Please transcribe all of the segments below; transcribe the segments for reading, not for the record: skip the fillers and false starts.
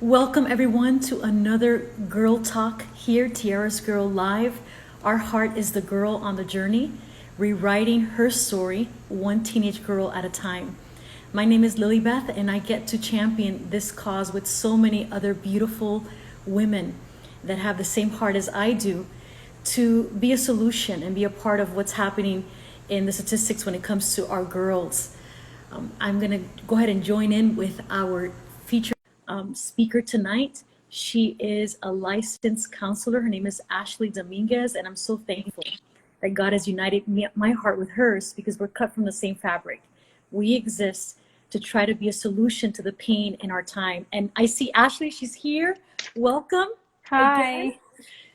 Welcome everyone to another Girl Talk here, Tiara's Girl Live. Our heart is the girl on the journey, rewriting her story, one teenage girl at a time. My name is Lilybeth, and I get to champion this cause with so many other beautiful women that have the same heart as I do to be a solution and be a part of what's happening in the statistics when it comes to our girls. I'm going to go ahead and join in with our featured speaker tonight. She is a licensed counselor. Her name is Ashley Dominguez, and I'm so thankful that God has united my heart with hers because we're cut from the same fabric. We exist to try to be a solution to the pain in our time. And I see Ashley, she's here. Welcome. Again. Hi.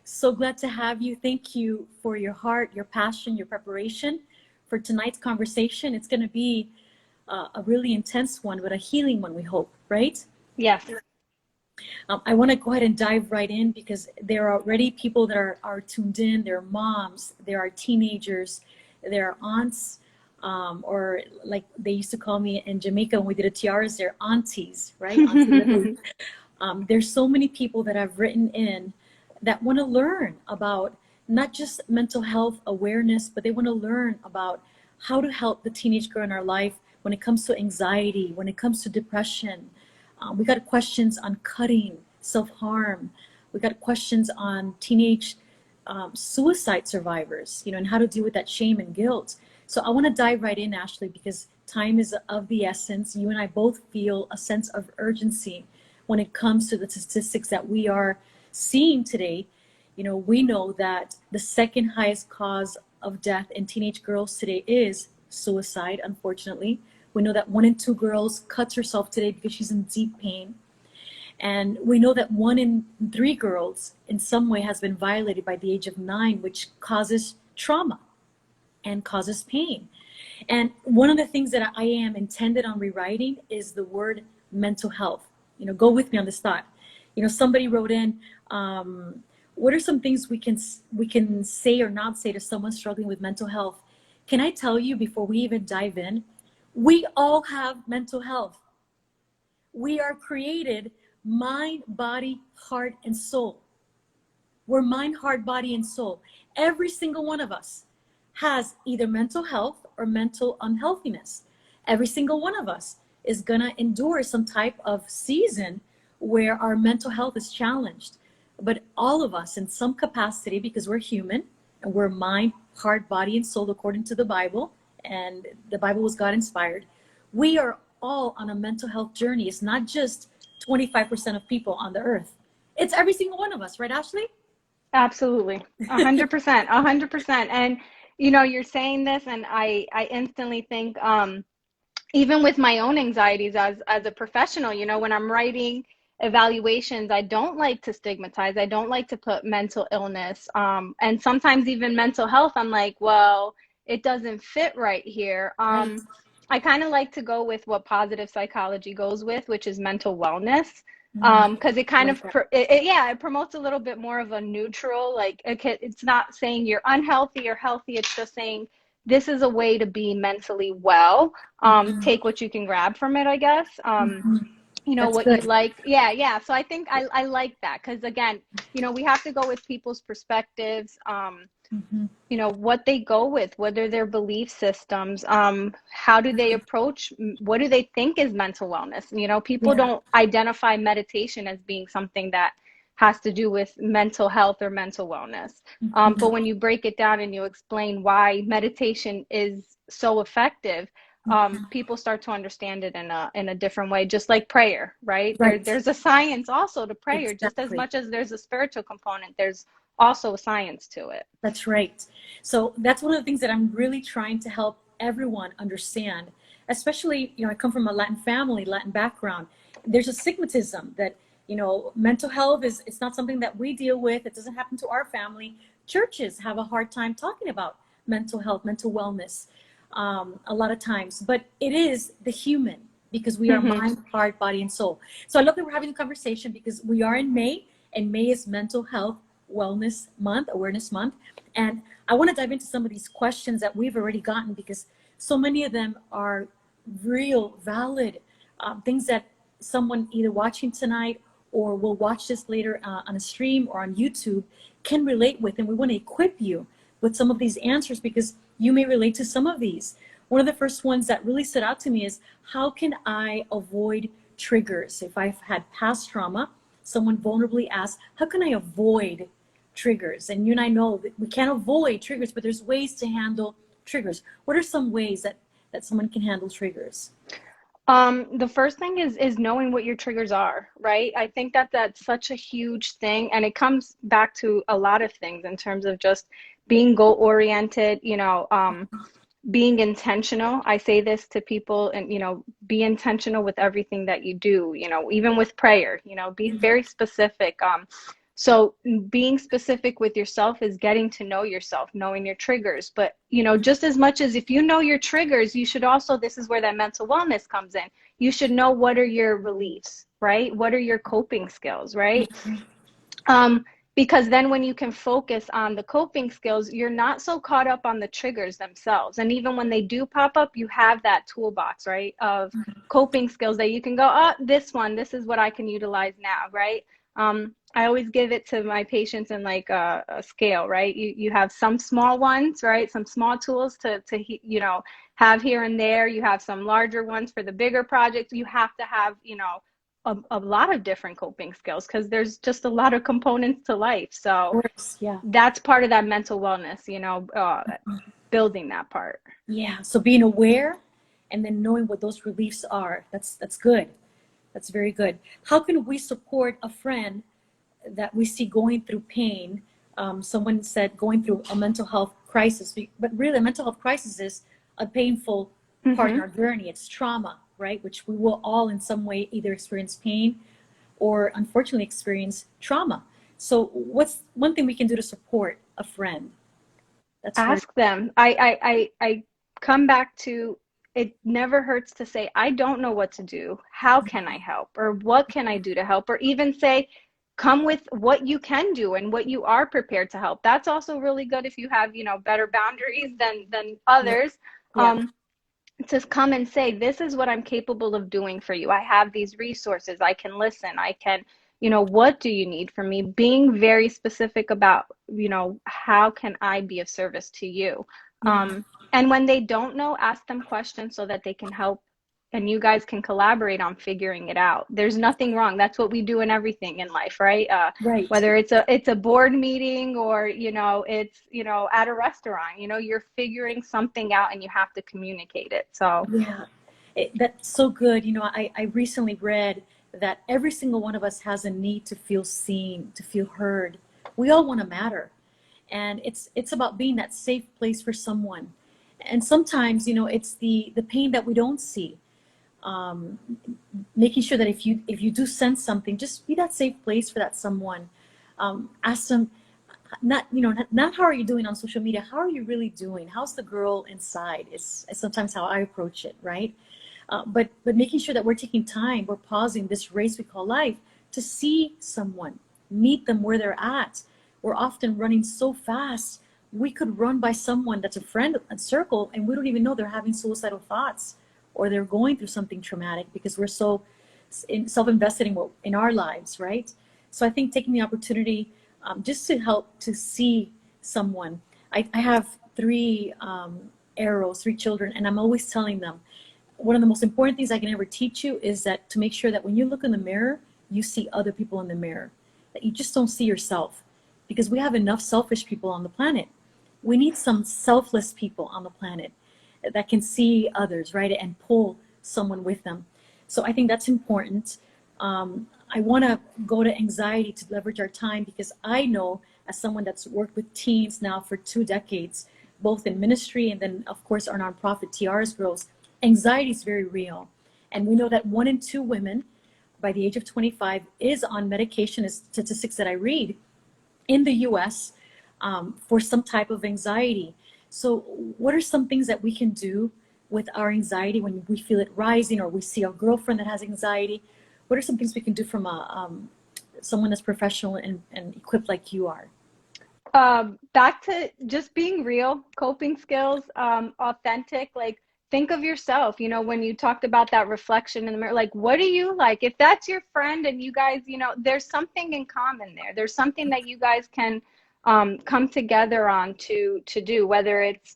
So glad to have you. Thank you for your heart, your passion, your preparation for tonight's conversation. It's going to be a really intense one, but a healing one, we hope, right? Yes. I want to go ahead and dive right in because there are already people that are tuned in. There are moms, there are teenagers, there are aunts, or like they used to call me in Jamaica when we did a tiaras, they're aunties, right? Auntie there's so many people that have written in that want to learn about not just mental health awareness, but they want to learn about how to help the teenage girl in our life when it comes to anxiety, when it comes to depression. We got questions on cutting, self-harm. We got questions on teenage suicide survivors, and how to deal with that shame and guilt. So I want to dive right in, Ashley, because time is of the essence. You and I both feel a sense of urgency when it comes to the statistics that we are seeing today. We know that the second highest cause of death in teenage girls today is suicide, unfortunately. We know that 1 in 2 girls cuts herself today because she's in deep pain. And we know that 1 in 3 girls in some way has been violated by the age of 9, which causes trauma and causes pain. And one of the things that I am intended on rewriting is the word mental health. Go with me on this thought. Somebody wrote in, what are some things we can say or not say to someone struggling with mental health? Can I tell you before we even dive in, we all have mental health. We are created mind, body, heart, and soul. We're mind, heart, body, and soul. Every single one of us has either mental health or mental unhealthiness. Every single one of us is going to endure some type of season where our mental health is challenged. But all of us in some capacity, because we're human and we're mind, heart, body, and soul according to the Bible, and the Bible was God inspired, we are all on a mental health journey. It's not just 25% of people on the earth. It's every single one of us, right, Ashley? Absolutely. 100%. 100%. And you're saying this and I instantly think even with my own anxieties as a professional, when I'm writing evaluations, I don't like to stigmatize. I don't like to put mental illness. And sometimes even mental health, I'm like, well, it doesn't fit right here. Right. I kind of like to go with what positive psychology goes with, which is mental wellness. Because it kind of, it promotes a little bit more of a neutral, like, okay, it's not saying you're unhealthy or healthy. It's just saying this is a way to be mentally well. Take what you can grab from it, I guess. That's What good. you like. Yeah. So I think I like that because, again, we have to go with people's perspectives, what they go with, what are their belief systems, how do they approach, what do they think is mental wellness? People Yeah. don't identify meditation as being something that has to do with mental health or mental wellness. But when you break it down and you explain why meditation is so effective, people start to understand it in a different way, just like prayer, right? Right. There's a science also to prayer, just as Exactly. much as there's a spiritual component, there's also a science to it. That's right. So that's one of the things that I'm really trying to help everyone understand, especially, I come from a Latin family, Latin background. There's a stigmatism that, mental health it's not something that we deal with. It doesn't happen to our family. Churches have a hard time talking about mental health, mental wellness, a lot of times, but it is the human because we are mind, heart, body, and soul. So I love that we're having a conversation because we are in May, and May is Mental Health Wellness Month, Awareness Month. And I want to dive into some of these questions that we've already gotten because so many of them are real, valid things that someone either watching tonight or will watch this later on a stream or on YouTube can relate with. And we want to equip you with some of these answers because you may relate to some of these. One of the first ones that really stood out to me is, how can I avoid triggers? If I've had past trauma, someone vulnerably asked, how can I avoid triggers? And you and I know that we can't avoid triggers, but there's ways to handle triggers. What are some ways that someone can handle triggers? The first thing is knowing what your triggers are, right? I think that that's such a huge thing, and it comes back to a lot of things in terms of just being goal oriented, being intentional. I say this to people, and be intentional with everything that you do, even with prayer, be very specific. So being specific with yourself is getting to know yourself, knowing your triggers. But, just as much as if you know your triggers, you should also, this is where that mental wellness comes in. You should know, what are your reliefs, right? What are your coping skills, right? Because then when you can focus on the coping skills, you're not so caught up on the triggers themselves. And even when they do pop up, you have that toolbox, right, of coping skills that you can go, oh, this is what I can utilize now, right? I always give it to my patients in like a scale, right? You have some small ones, right? Some small tools to have here and there. You have some larger ones for the bigger projects. You have to have, a lot of different coping skills because there's just a lot of components to life. So Of course, yeah. that's part of that mental wellness, building that part. Yeah. So being aware and then knowing what those reliefs are, that's good. That's very good. How can we support a friend that we see going through pain? Someone said going through a mental health crisis, but really a mental health crisis is a painful part in our journey. It's trauma, right? Which we will all in some way either experience pain or unfortunately experience trauma. So what's one thing we can do to support a friend? That's very Ask them. I come back to, it never hurts to say, I don't know what to do. How can I help? Or what can I do to help? Or even say, come with what you can do and what you are prepared to help. That's also really good if you have, better boundaries than yeah. others. Yeah. To come and say, this is what I'm capable of doing for you. I have these resources. I can listen. I can, what do you need from me? Being very specific about, how can I be of service to you? Yeah. And when they don't know, ask them questions so that they can help and you guys can collaborate on figuring it out. There's nothing wrong. That's what we do in everything in life, right? Right. Whether it's a board meeting or, it's, at a restaurant, you're figuring something out and you have to communicate it. So Yeah. That's so good. I recently read that every single one of us has a need to feel seen, to feel heard. We all want to matter. And it's about being that safe place for someone. And sometimes, it's the pain that we don't see. Making sure that if you do sense something, just be that safe place for that someone. Ask them, not how are you doing on social media, how are you really doing? How's the girl inside? Is sometimes how I approach it, right? But making sure that we're taking time, we're pausing this race we call life to see someone, meet them where they're at. We're often running so fast. We could run by someone that's a friend, a circle, and we don't even know they're having suicidal thoughts or they're going through something traumatic because we're so self-invested in our lives, right? So I think taking the opportunity just to help to see someone. I have three arrows, three children, and I'm always telling them, one of the most important things I can ever teach you is that to make sure that when you look in the mirror, you see other people in the mirror, that you just don't see yourself, because we have enough selfish people on the planet. We need some selfless people on the planet that can see others, right, and pull someone with them. So I think that's important. I want to go to anxiety to leverage our time, because I know, as someone that's worked with teens now for 2 decades, both in ministry and then of course our nonprofit TiarasGirls, anxiety is very real. And we know that 1 in 2 women by the age of 25 is on medication, as statistics that I read in the US, for some type of anxiety. So what are some things that we can do with our anxiety when we feel it rising, or we see a girlfriend that has anxiety? What are some things we can do from someone that's professional and equipped like you are? back to just being real, coping skills, authentic, like think of yourself, when you talked about that reflection in the mirror, like, what do you like? If that's your friend and you guys, there's something in common there. There's something that you guys can come together on to do, whether it's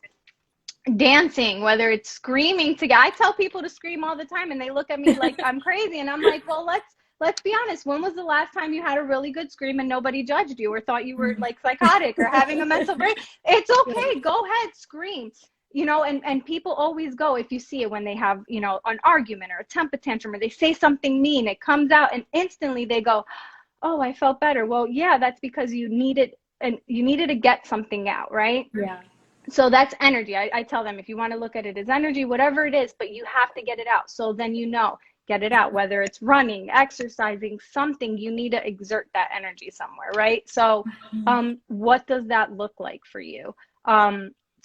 dancing, whether it's screaming together. I tell people to scream all the time and they look at me like I'm crazy. And I'm like, well, let's be honest. When was the last time you had a really good scream and nobody judged you or thought you were like psychotic or having a mental break? It's okay. Go ahead, scream. And people always go, if you see it, when they have, an argument or a temper tantrum or they say something mean, it comes out and instantly they go, oh, I felt better. Well, yeah, that's because you needed to get something out, right? Yeah. So that's energy. I tell them, if you want to look at it as energy, whatever it is, but you have to get it out. So then, get it out, whether it's running, exercising, something, you need to exert that energy somewhere, right? So what does that look like for you?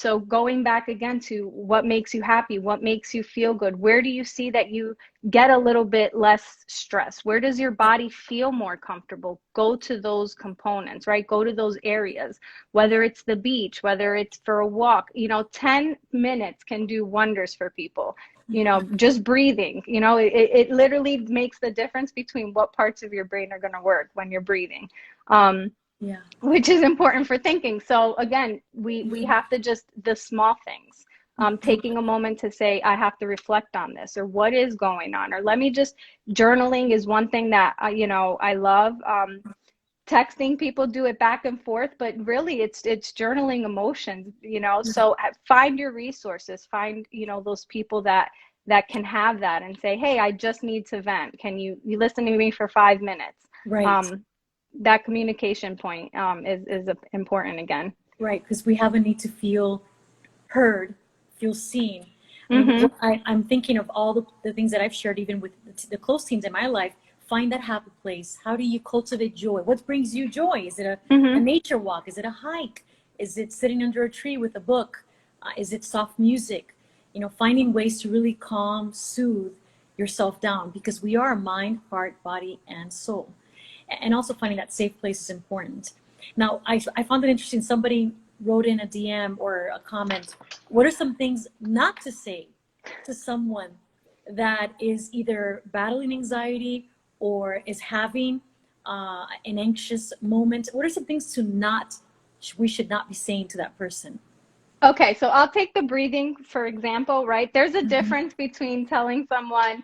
So going back again to what makes you happy, what makes you feel good, where do you see that you get a little bit less stress? Where does your body feel more comfortable? Go to those components, right? Go to those areas, whether it's the beach, whether it's for a walk. 10 minutes can do wonders for people. Just breathing, it literally makes the difference between what parts of your brain are going to work when you're breathing. Yeah. Which is important for thinking. So again, we have to just, the small things, taking a moment to say, I have to reflect on this, or what is going on, or let me just, journaling is one thing that, I love. Texting, people do it back and forth, but really it's journaling emotions, so find your resources, find, those people that can have that and say, hey, I just need to vent. Can you listen to me for 5 minutes? Right. That communication point is important again. Right, because we have a need to feel heard, feel seen. I'm thinking of all the things that I've shared, even with the close teens in my life. Find that happy place. How do you cultivate joy? What brings you joy? Is it a nature walk? Is it a hike? Is it sitting under a tree with a book? Is it soft music? Finding ways to really calm, soothe yourself down, because we are mind, heart, body, and soul. And also finding that safe place is important. Now, I found it interesting. Somebody wrote in a DM or a comment, what are some things not to say to someone that is either battling anxiety or is having an anxious moment? What are some things we should not be saying to that person? Okay, so I'll take the breathing, for example, right? There's a difference between telling someone,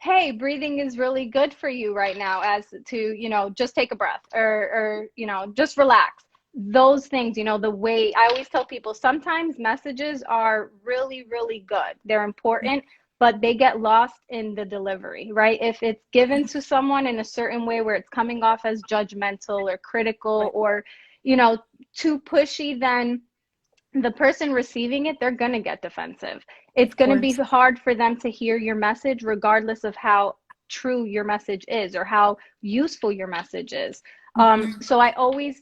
hey, breathing is really good for you right now, as to, just take a breath or just relax. Those things, the way I always tell people, sometimes messages are really, really good. They're important, but they get lost in the delivery, right? If it's given to someone in a certain way where it's coming off as judgmental or critical or, too pushy, then the person receiving it, they're going to get defensive. It's going to be hard for them to hear your message, regardless of how true your message is or how useful your message is. So I always,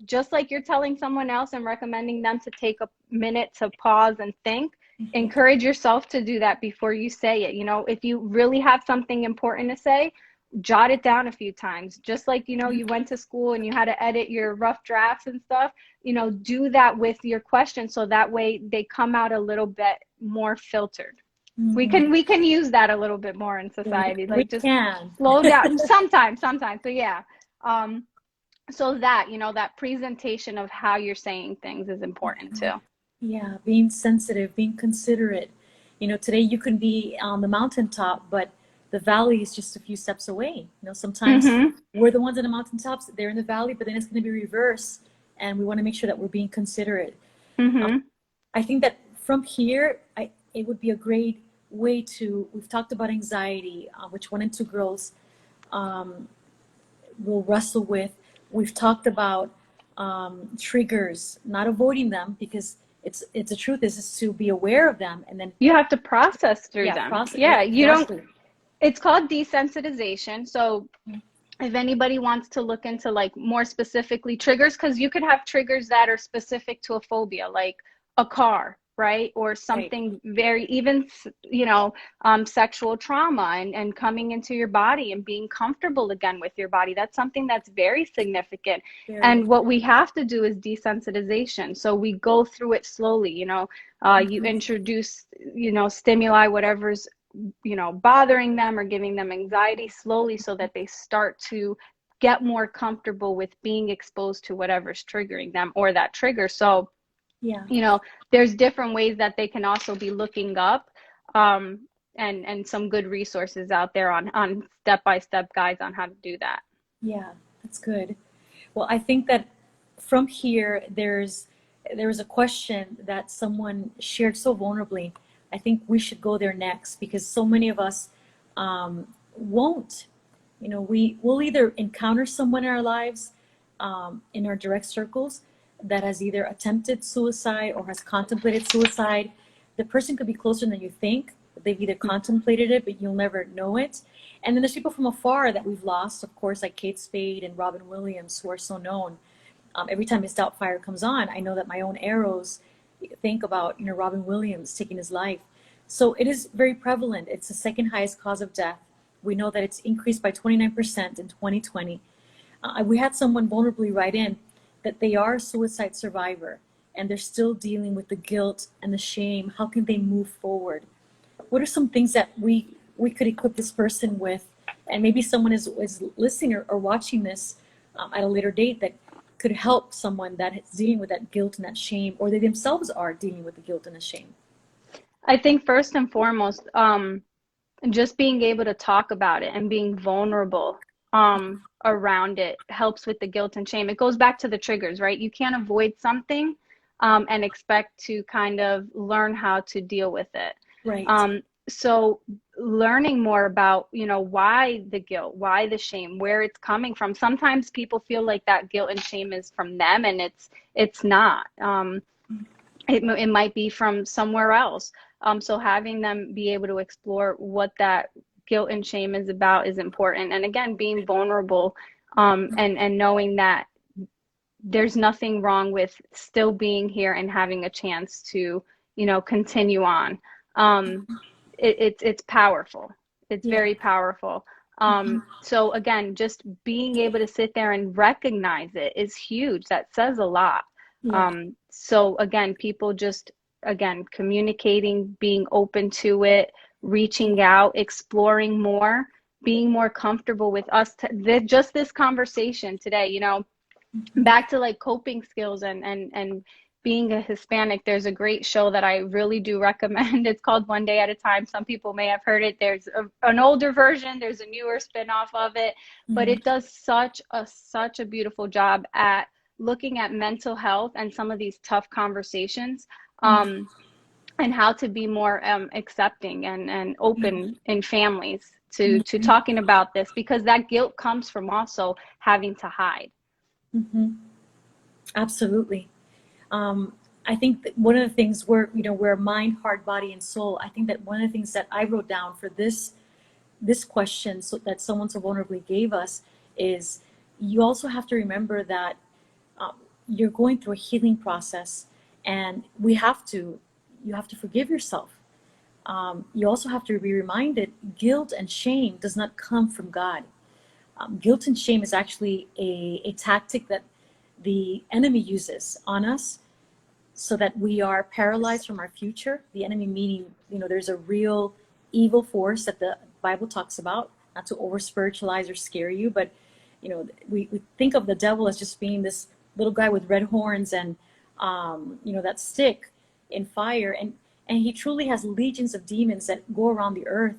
just like you're telling someone else and recommending them to take a minute to pause and think, encourage yourself to do that before you say it. If you really have something important to say, jot it down a few times. Just like, you went to school and you had to edit your rough drafts and stuff, do that with your questions, so that way they come out a little bit more filtered. We can use that a little bit more in society. Like, just slow down sometimes. So yeah. So that, that presentation of how you're saying things is important too. Yeah, being sensitive, being considerate. Today you can be on the mountaintop, but the valley is just a few steps away. Sometimes we're the ones on the mountaintops, they're in the valley, but then it's going to be reversed. And we want to make sure that we're being considerate. I think that from here, it would be a great way we've talked about anxiety, which 1 and 2 girls will wrestle with. We've talked about triggers, not avoiding them, because it's the truth is to be aware of them, and then you have to process through them. It's called desensitization. So if anybody wants to look into like more specifically triggers, because you could have triggers that are specific to a phobia, like a car, right? Or Right. something very, even, sexual trauma, and coming into your body and being comfortable again with your body. That's something that's very significant. Very. And what we have to do is desensitization. So we go through it slowly, you Mhm. introduce, stimuli, whatever's, bothering them or giving them anxiety, slowly, so that they start to get more comfortable with being exposed to whatever's triggering them, or that trigger. So, Yeah. you know, there's different ways that they can also be looking up, and some good resources out there on step-by-step guides on how to do that. Yeah. That's good. Well, I think that from here, there was a question that someone shared so vulnerably. I think we should go there next because so many of us won't. We'll either encounter someone in our lives, in our direct circles, that has either attempted suicide or has contemplated suicide. The person could be closer than you think. They've either contemplated it, but you'll never know it. And then there's people from afar that we've lost, of course, like Kate Spade and Robin Williams, who are so known. Every time Miss Doubtfire comes on, I know that my own arrows think about, Robin Williams taking his life. So it is very prevalent. It's the second highest cause of death. We know that it's increased by 29% in 2020. We had someone vulnerably write in that they are a suicide survivor and they're still dealing with the guilt and the shame. How can they move forward? What are some things that we could equip this person with? And maybe someone is listening or watching this at a later date that could help someone that is dealing with that guilt and that shame, or they themselves are dealing with the guilt and the shame. I think first and foremost, just being able to talk about it and being vulnerable around it helps with the guilt and shame. It goes back to the triggers, right? You can't avoid something and expect to kind of learn how to deal with it. Right. So learning more about, why the guilt, why the shame, where it's coming from. Sometimes people feel like that guilt and shame is from them, and it's not. It might be from somewhere else. So having them be able to explore what that guilt and shame is about is important. And again, being vulnerable, and knowing that there's nothing wrong with still being here and having a chance to, continue on. It's powerful. It's Yeah. very powerful. So again, just being able to sit there and recognize it is huge. That says a lot. Yeah. So again, people just, again, communicating, being open to it, reaching out, exploring more, being more comfortable with us. Just this conversation today, back to like coping skills and being a Hispanic, there's a great show that I really do recommend. It's called One Day at a Time. Some people may have heard it. There's an older version, there's a newer spinoff of it, but Mhm. it does such a beautiful job at looking at mental health and some of these tough conversations, and how to be more accepting and open in families to Mhm. talking about this, because that guilt comes from also having to hide. Mhm. Absolutely. Um, I think that one of the things we're mind, heart, body, and soul. I think that one of the things that I wrote down for this question, so that someone so vulnerably gave us, is you also have to remember that um, you're going through a healing process, and you have to forgive yourself. You also have to be reminded guilt and shame does not come from God. Guilt and shame is actually a tactic that the enemy uses on us so that we are paralyzed from our future. The enemy meaning, there's a real evil force that the Bible talks about, not to over spiritualize or scare you, but we think of the devil as just being this little guy with red horns and that stick in fire, and he truly has legions of demons that go around the earth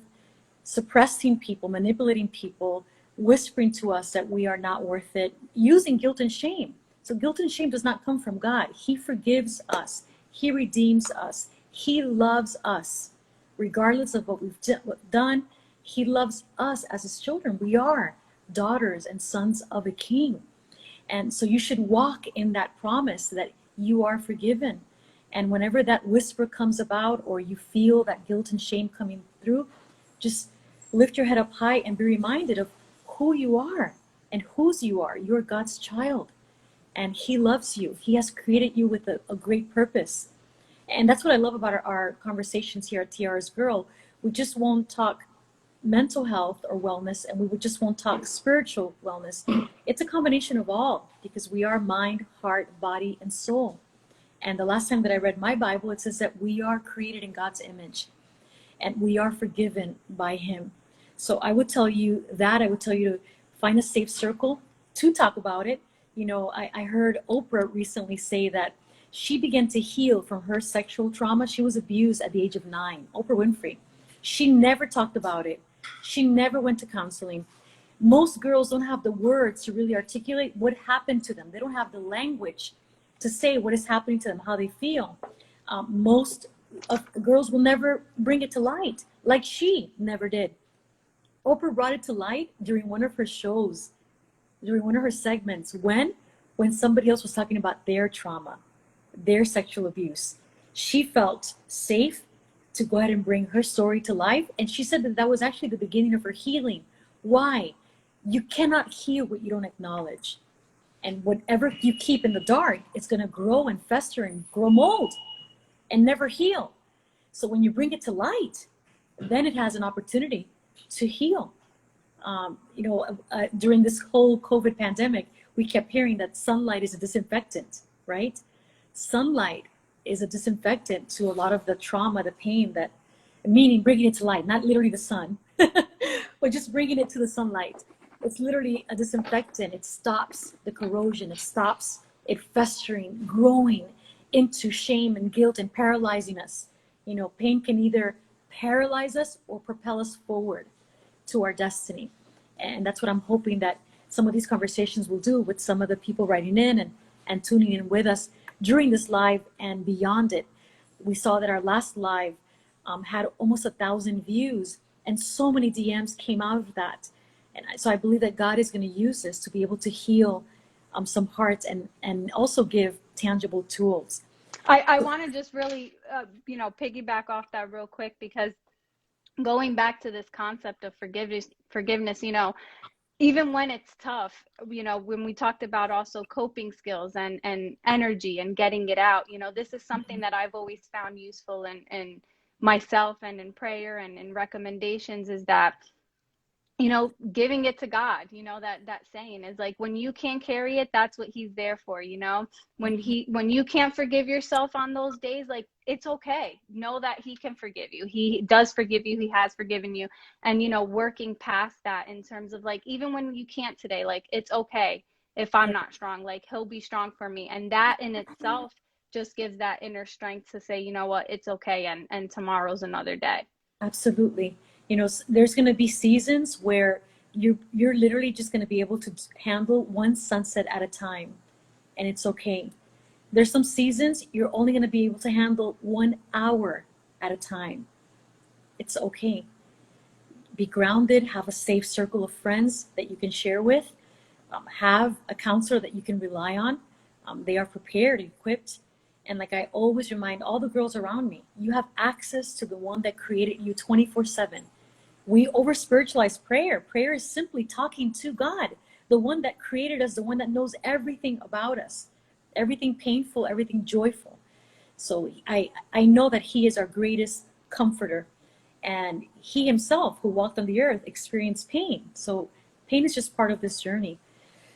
suppressing people, manipulating people, whispering to us that we are not worth it, using guilt and shame. So guilt and shame does not come from God. He forgives us. He redeems us. He loves us. Regardless of what we've done, he loves us as his children. We are daughters and sons of a king. And so you should walk in that promise that you are forgiven. And whenever that whisper comes about or you feel that guilt and shame coming through, just lift your head up high and be reminded of who you are and whose you are. You're God's child and he loves you. He has created you with a great purpose. And that's what I love about our conversations here at Tiara's Girl. We just won't talk mental health or wellness, and we just won't talk spiritual wellness. It's a combination of all because we are mind, heart, body, and soul. And the last time that I read my Bible, it says that we are created in God's image and we are forgiven by Him. So I would tell you that. I would tell you to find a safe circle to talk about it. You know, I heard Oprah recently say that she began to heal from her sexual trauma. She was abused at the age of 9, Oprah Winfrey. She never talked about it. She never went to counseling. Most girls don't have the words to really articulate what happened to them. They don't have the language to say what is happening to them, how they feel. Most of girls will never bring it to light, like she never did. Oprah brought it to light during one of her shows, during one of her segments. When somebody else was talking about their trauma, their sexual abuse, she felt safe to go ahead and bring her story to life. And she said that that was actually the beginning of her healing. Why? You cannot heal what you don't acknowledge. And whatever you keep in the dark, it's going to grow and fester and grow mold and never heal. So when you bring it to light, then it has an opportunity to heal. During this whole COVID pandemic, we kept hearing that sunlight is a disinfectant, right? Sunlight is a disinfectant to a lot of the trauma, the pain, that meaning bringing it to light, not literally the sun, but just bringing it to the sunlight. It's literally a disinfectant. It stops the corrosion. It stops it festering, growing into shame and guilt and paralyzing us. You know, pain can either paralyze us or propel us forward to our destiny. And that's what I'm hoping that some of these conversations will do with some of the people writing in and tuning in with us during this live and beyond it. We saw that our last live had almost 1,000 views, and so many DMs came out of that. And so I believe that God is going to use this to be able to heal some hearts and also give tangible tools. I want to just really, piggyback off that real quick, because going back to this concept of forgiveness, even when it's tough, when we talked about also coping skills and energy and getting it out, this is something that I've always found useful in myself and in prayer and in recommendations, is that, giving it to God. That saying is like, when you can't carry it, that's what He's there for. When you can't forgive yourself on those days, like, it's okay. Know that He can forgive you. He does forgive you. He has forgiven you. And, working past that in terms of, like, even when you can't today, like, it's okay if I'm not strong, like, He'll be strong for me. And that in itself just gives that inner strength to say, you know what, it's okay. And tomorrow's another day. Absolutely. There's going to be seasons where you're literally just going to be able to handle one sunset at a time, and it's okay. There's some seasons you're only going to be able to handle 1 hour at a time. It's okay. Be grounded, have a safe circle of friends that you can share with, have a counselor that you can rely on. They are prepared, equipped. And like I always remind all the girls around me, you have access to the one that created you 24/7. We over spiritualize prayer. Prayer is simply talking to God, the one that created us, the one that knows everything about us, everything painful, everything joyful. So I know that He is our greatest comforter. And He Himself, who walked on the earth, experienced pain. So pain is just part of this journey.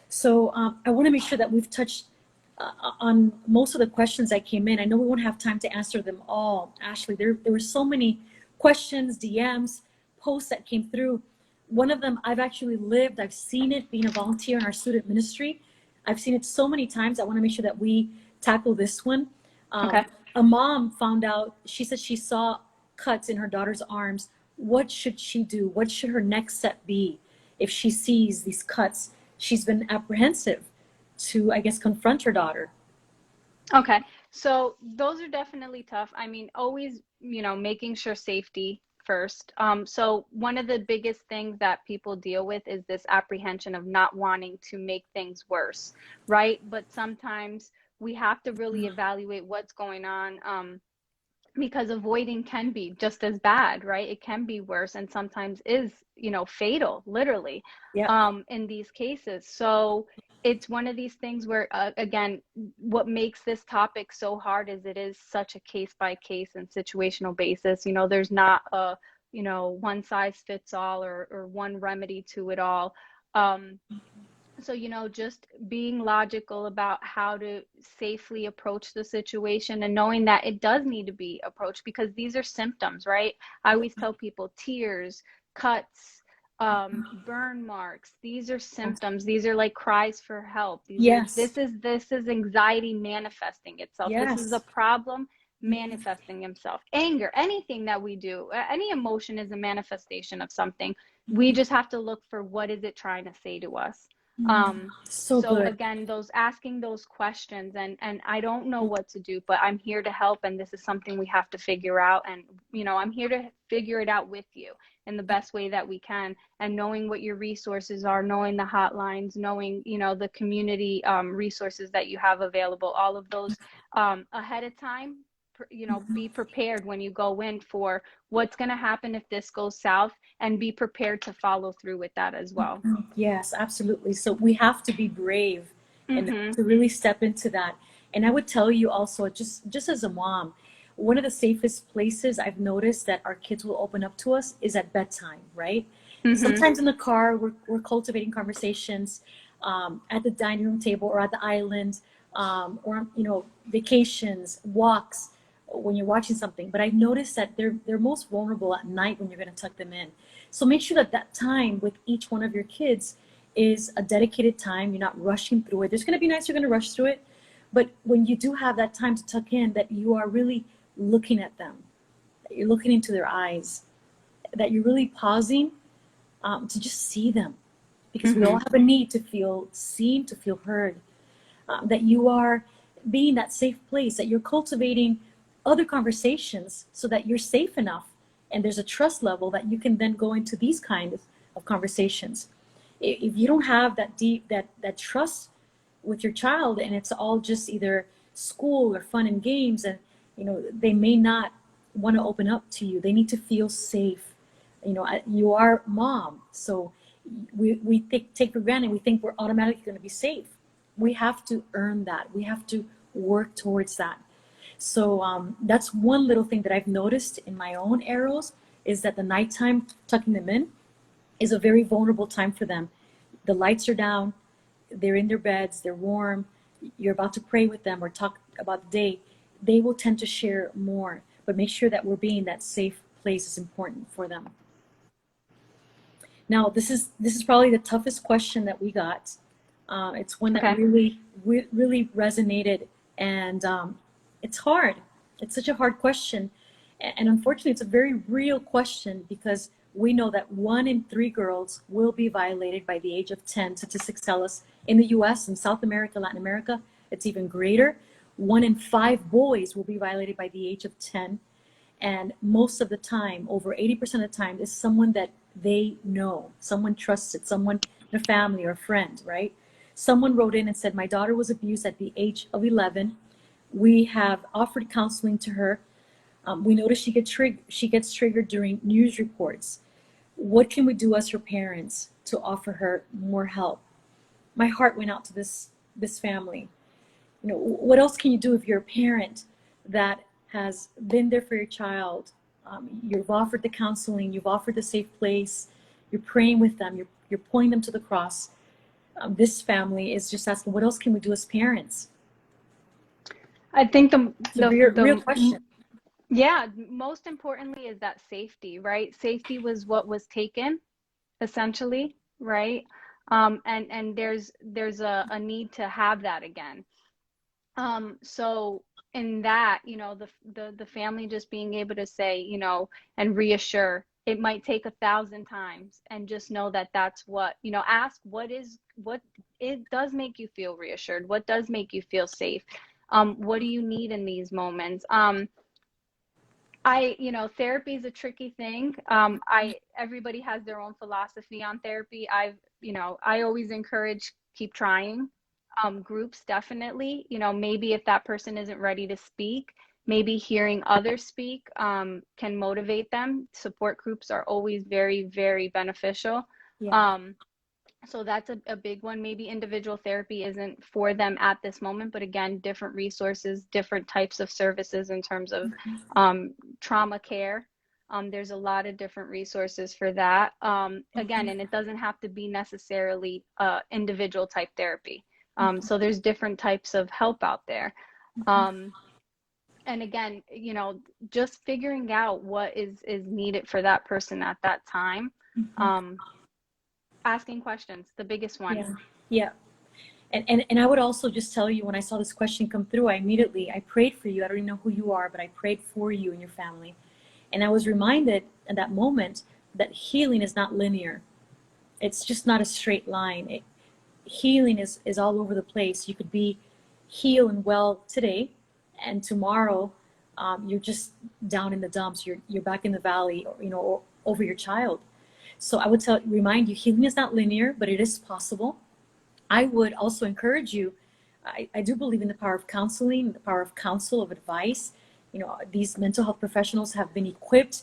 So I want to make sure that we've touched on most of the questions that came in. I know we won't have time to answer them all, Ashley. There were so many questions, DMs, posts that came through. One of them I've actually lived. I've seen it being a volunteer in our student ministry. I've seen it so many times. I want to make sure that we tackle this one. Okay. A mom found out, she said she saw cuts in her daughter's arms. What should she do? What should her next step be if she sees these cuts? She's been apprehensive to, I guess, confront her daughter. Okay. So those are definitely tough. I mean, always, making sure safety first. So one of the biggest things that people deal with is this apprehension of not wanting to make things worse, right? But sometimes we have to really evaluate what's going on, because avoiding can be just as bad, right? It can be worse, and sometimes is, fatal, literally, Yeah. in these cases. So it's one of these things where, again, what makes this topic so hard is it is such a case by case and situational basis. You know, there's not a, you know, one size fits all, or one remedy to it all. Um, so, you know, just being logical about how to safely approach the situation, and knowing that it does need to be approached, because these are symptoms, right? I always tell people tears, cuts, burn marks, these are symptoms. These are like cries for help. Yes. This is anxiety manifesting itself. This is a Yes. problem manifesting himself. Anger, anything that we do, any emotion is a manifestation of something. We just have to look for what is it trying to say to us. So So good. again, those asking those questions, and I don't know what to do, but I'm here to help, and this is something we have to figure out. And you know, I'm here to figure it out with you in the best way that we can. And knowing what your resources are, knowing the hotlines, knowing, you know, the community resources that you have available, all of those ahead of time. You know, be prepared when you go in for what's going to happen if this goes south, and be prepared to follow through with that as well. Yes, absolutely. So we have to be brave and Mm-hmm. to really step into that. And I would tell you also, just as a mom, one of the safest places I've noticed that our kids will open up to us is at bedtime, right? Mm-hmm. Sometimes in the car, we're cultivating conversations at the dining room table or at the island, or you know, vacations, walks, when you're watching something. But I've noticed that they're most vulnerable at night when you're going to tuck them in. So make sure that that time with each one of your kids is a dedicated time. You're not rushing through it. There's going to be nights you're going to rush through it, but when you do have that time to tuck in, that you are really looking at them, that you're looking into their eyes, that you're really pausing to just see them, because we all Mm-hmm. have a need to feel seen, to feel heard, that you are being that safe place, that you're cultivating other conversations so that you're safe enough and there's a trust level that you can then go into these kinds of conversations. If you don't have that deep, that trust with your child, and it's all just either school or fun and games, and you know, they may not want to open up to you. They need to feel safe. You know, you are mom, so we take for granted, we think we're automatically going to be safe. We have to earn that. We have to work towards that. So that's one little thing that I've noticed in my own arrows, is that the nighttime tucking them in is a very vulnerable time for them. The lights are down, they're in their beds, they're warm, you're about to pray with them or talk about the day. They will tend to share more, but make sure that we're being that safe place is important for them. Now, this is probably the toughest question that we got. It's one that Okay. really resonated, and it's hard. It's such a hard question, and unfortunately, it's a very real question, because we know that 1 in 3 girls will be violated by the age of 10. Statistics tell us in the U.S. and South America, Latin America, it's even greater. 1 in 5 boys will be violated by the age of 10. And most of the time, over 80% of the time, is someone that they know, someone trusted, someone in a family or a friend, right? Someone wrote in and said, my daughter was abused at the age of 11. We have offered counseling to her. We notice she gets triggered during news reports. What can we do as her parents to offer her more help? My heart went out to this family. You know, what else can you do if you're a parent that has been there for your child? You've offered the counseling, you've offered the safe place, you're praying with them, you're pointing them to the cross. This family is just asking, what else can we do as parents? I think It's a real question. yeah, most importantly is that safety, right? Safety was what was taken, essentially, right? And there's a need to have that again. So in that, you know, the family just being able to say, you know, and reassure, it might take 1,000 times, and just know that that's what, you know, ask what it does make you feel reassured, what does make you feel safe, what do you need in these moments. You know, therapy is a tricky thing. Everybody has their own philosophy on therapy. You know, I always encourage keep trying. Groups definitely, you know, maybe if that person isn't ready to speak, maybe hearing others speak can motivate them. Support groups are always very, very beneficial. Yeah. Um, So that's a big one. Maybe individual therapy isn't for them at this moment, but again, different resources, different types of services in terms of trauma care. There's a lot of different resources for that. Again, and it doesn't have to be necessarily individual type therapy. So there's different types of help out there. And again, you know, just figuring out what is needed for that person at that time. Asking questions, the biggest one. Yeah, yeah. And I would also just tell you, when I saw this question come through, I prayed for you. I don't even know who you are, but I prayed for you and your family. And I was reminded at that moment that healing is not linear. It's just not a straight line. Healing is all over the place. You could be healed and well today, and tomorrow you're just down in the dumps. You're back in the valley, or, you know, or over your child. So I would remind you, healing is not linear, but it is possible. I would also encourage you. I do believe in the power of counseling, the power of counsel, of advice. You know, these mental health professionals have been equipped.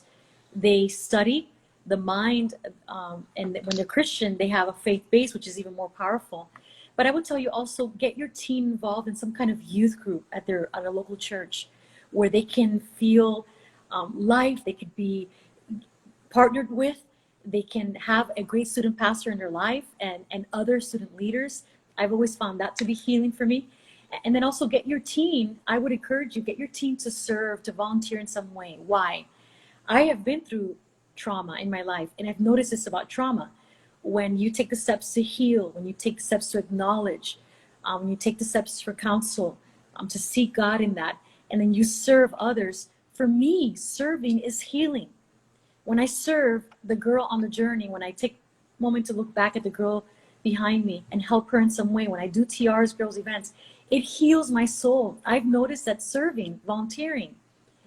They study the mind, and when they're Christian, they have a faith base, which is even more powerful. But I would tell you also, get your teen involved in some kind of youth group at a local church, where they can feel life. They could be partnered with. They can have a great student pastor in their life, and other student leaders. I've always found that to be healing for me. And then also get your teen. I would encourage you, get your teen to serve, to volunteer in some way. Why? I have been through trauma in my life, and I've noticed this about trauma. When you take the steps to heal, when you take the steps to acknowledge, when you take the steps for counsel, to seek God in that, and then you serve others. For me, serving is healing. When I serve the girl on the journey, when I take a moment to look back at the girl behind me and help her in some way, when I do TiarasGirls events, it heals my soul. I've noticed that serving, volunteering,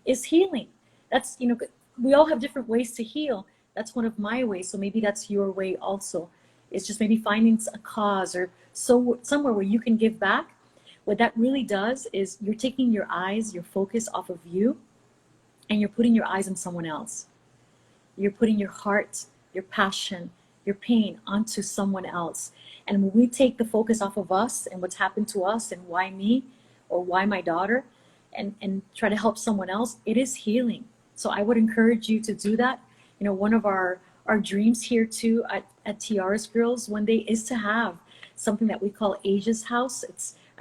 is healing. That's, you know, we all have different ways to heal. That's one of my ways. So maybe that's your way also. It's just maybe finding a cause, or somewhere where you can give back. What that really does is you're taking your eyes, your focus off of you, and you're putting your eyes on someone else. You're putting your heart, your passion, your pain onto someone else. And when we take the focus off of us and what's happened to us, and why me, or why my daughter, and try to help someone else, it is healing. So I would encourage you to do that. You know, one of our dreams here too at TiarasGirls one day is to have something that we call Asia's House.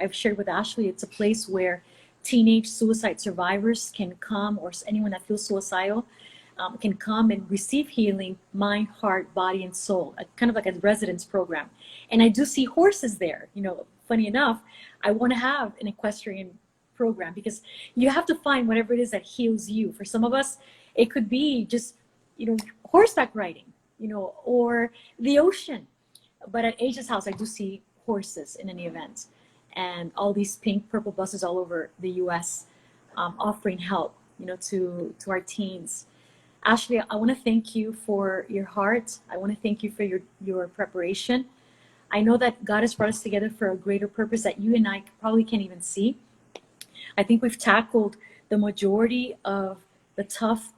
I've shared with Ashley, it's a place where teenage suicide survivors can come, or anyone that feels suicidal, can come and receive healing, mind, heart, body, and soul, kind of like a residence program. And I do see horses there. You know, funny enough, I want to have an equestrian program, because you have to find whatever it is that heals you. For some of us, it could be just, you know, horseback riding, you know, or the ocean. But at Asia's House, I do see horses in any event, and all these pink, purple buses all over the U.S. Offering help, you know, to our teens. Ashley, I want to thank you for your heart. I want to thank you for your preparation. I know that God has brought us together for a greater purpose that you and I probably can't even see. I think we've tackled the majority of the tough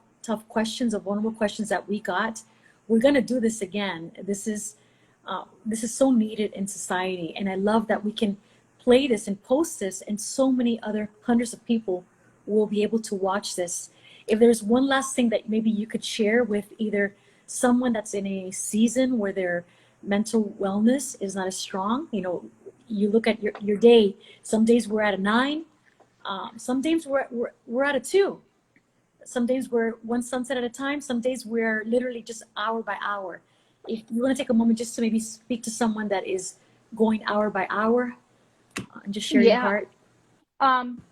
questions, of vulnerable questions that we got. We're going to do this again. This is so needed in society. And I love that we can play this and post this, and so many other hundreds of people will be able to watch this. If there's one last thing that maybe you could share with either someone that's in a season where their mental wellness is not as strong, you know, you look at your day. Some days we're at a 9. Some days we're at a 2. Some days we're one sunset at a time. Some days we're literally just hour by hour. If you want to take a moment just to maybe speak to someone that is going hour by hour, and just share your Yeah. heart.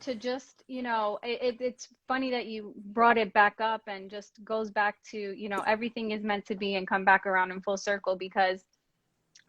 To just, you know, it's funny that you brought it back up, and just goes back to, you know, everything is meant to be and come back around in full circle, because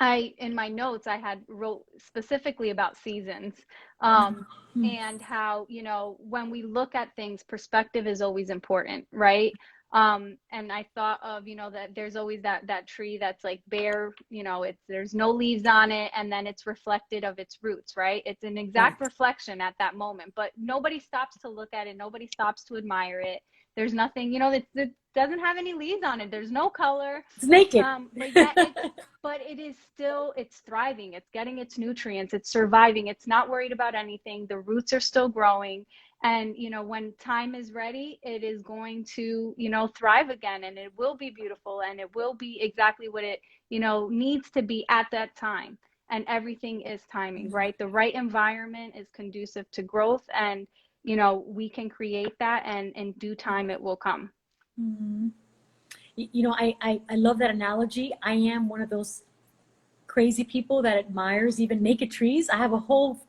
in my notes, I had wrote specifically about seasons, and how, you know, when we look at things, perspective is always important, right? And I thought of, you know, that there's always that tree that's like bare, you know, there's no leaves on it, and then it's reflected of its roots, right? It's an exact Right. reflection at that moment, but nobody stops to look at it. Nobody stops to admire it. there's nothing, that doesn't have any leaves on it. There's no color. It's naked. But yet, but it is still, it's thriving. It's getting its nutrients. It's surviving. It's not worried about anything. The roots are still growing. And, when time is ready, it is going to, thrive again, and it will be beautiful, and it will be exactly what it, needs to be at that time. And everything is timing, right? The right environment is conducive to growth, and, we can create that, and in due time it will come. Mm-hmm. I love that analogy. I am one of those crazy people that admires even naked trees. I have a whole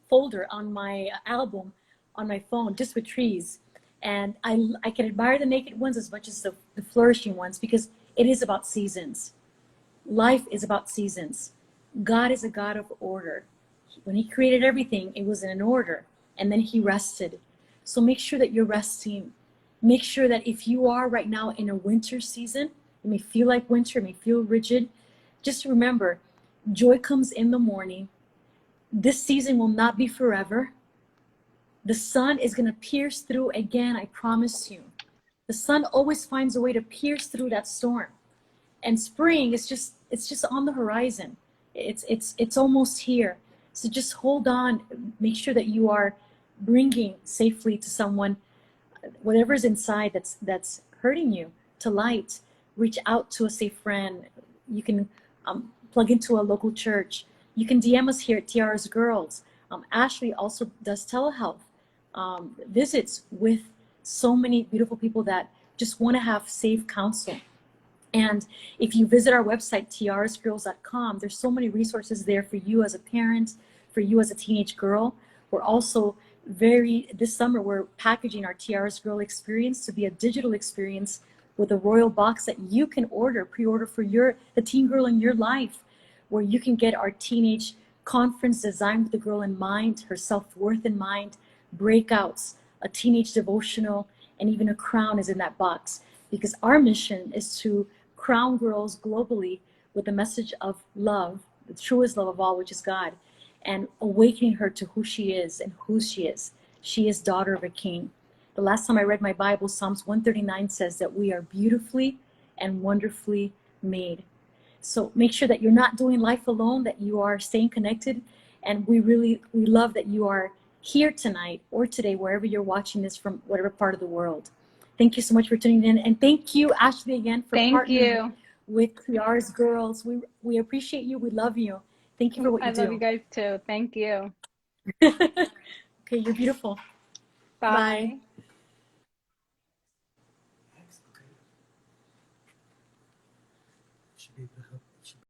folder on my album on my phone just with trees. And I can admire the naked ones as much as the flourishing ones, because it is about seasons. Life is about seasons. God is a God of order. When he created everything, it was in an order, and then he rested. So make sure that you're resting. Make sure that if you are right now in a winter season, it may feel like winter, it may feel rigid, just remember, joy comes in the morning. This season will not be forever. The sun is going to pierce through again, I promise you. The sun always finds a way to pierce through that storm. And spring is just on the horizon. It's almost here. So just hold on. Make sure that you are bringing safely to someone whatever's inside that's hurting you to light. Reach out to a safe friend. You can plug into a local church. You can DM us here at TiarasGirls. Ashley also does telehealth visits with so many beautiful people that just want to have safe counsel. And if you visit our website, TiarasGirls.com, there's so many resources there for you as a parent, for you as a teenage girl. We're also this summer, we're packaging our Tiaras Girl experience to be a digital experience with a royal box that you can pre-order for the teen girl in your life, where you can get our teenage conference designed with the girl in mind, her self-worth in mind, breakouts, a teenage devotional, and even a crown is in that box. Because our mission is to crown girls globally with the message of love, the truest love of all, which is God, and awakening her to who she is and whose she is. She is daughter of a king. The last time I read my Bible, Psalms 139 says that we are beautifully and wonderfully made. So make sure that you're not doing life alone, that you are staying connected. And we love that you are here tonight or today, wherever you're watching this from, whatever part of the world. Thank you so much for tuning in. And thank you, Ashley, again, for partnering with TiarasGirls. We appreciate you. We love you. Thank you for what you do. I love you guys too. Thank you. Okay, you're beautiful. Bye. Bye.